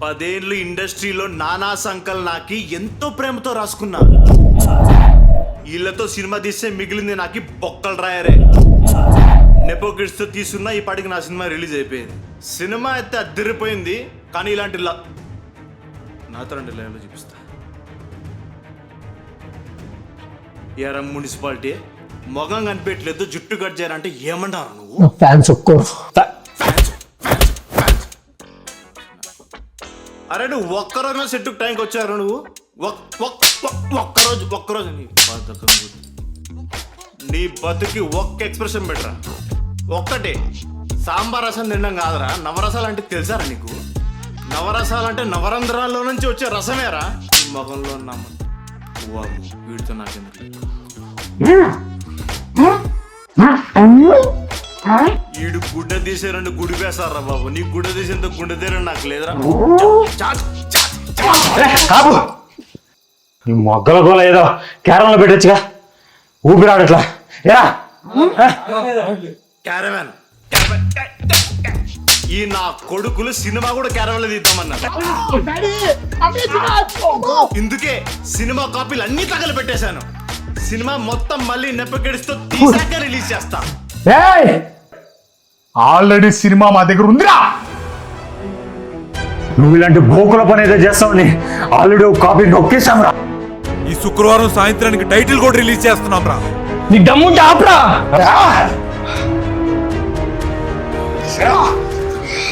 10 ఏళ్ళు ఇండస్ట్రీలో నానా సంకల్ నాకి ఎంతో ప్రేమతో రాసుకున్నా. వీళ్ళతో సినిమా తీస్తే మిగిలింది నాకు బొక్కలు రాయరే. నెపో కిడ్స్తో తీసుకున్నా ఈ పాటికి నా సినిమా రిలీజ్ అయిపోయింది. సినిమా అయితే అద్దరిపోయింది. కానీ ఇలాంటి నాతో 2 లైన్లు చూపిస్తా. ఎరా మున్సిపాలిటీ మొగం కనిపించలేదు, జుట్టు కట్ చేయాలంటే ఏమంటారు నువ్వు? ఫ్యాన్స్ ఒక్కో. అరే నువ్వు ఒక్కరోజు సెట్టుకు టైంకి వచ్చారు. నువ్వు ఒక్కరోజు నీ బతుకి ఒక్క ఎక్స్ప్రెషన్ పెట్టరా. ఒక్కటే సాంబార్ రసం తినడం కాదురా. నవరసాలు అంటే తెలుసారా నీకు? నవరసాలు అంటే నవరంధ్రాల్లో నుంచి వచ్చే రసమేరా. మొగంలో ఉన్నాము వీడితో నాకెందుకు. ఈడు గుడ్డ తీసే 2 గుడి వేసారా బాబు. నీ గుడ్డ తీసేంత గుండె తీరే నాకు లేదురా. నీ మొగ్గల గోల ఏదో క్యారమ్లో పెట్టొచ్చుగా, ఊపిరాడట్లా. క్యారవాన్ ఈ నా కొడుకులు సినిమా కూడా క్యారవాన్లో తీద్దామన్నారు. ఇందుకే సినిమా కాపీలు అన్ని తగలు పెట్టేశాను. సినిమా మొత్తం మళ్ళీ నెప్పకెడిస్తూ తీసాక రిలీజ్ చేస్తా. ఆల్రెడీ సినిమా మా దగ్గర ఉందిరా. నువ్వు ఇలాంటి బోకుల పని ఏదో చేస్తావని ఆల్రెడీ ఒక కాపీ నొక్కేశాంరా. ఈ శుక్రవారం సాయంత్రానికి టైటిల్ కూడా రిలీజ్ చేస్తున్నాం రా. నీకు దమ్ముంటే ఆపరా.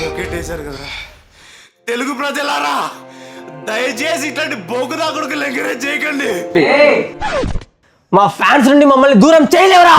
ఒకటేశారు కదా తెలుగు ప్రజలారా, దయచేసి ఇట్లాంటి బోకుదా కొడుకులు ఎంకరేజ్ చేయకండి. మా ఫ్యాన్స్ నుండి మమ్మల్ని దూరం చేయలేవరా.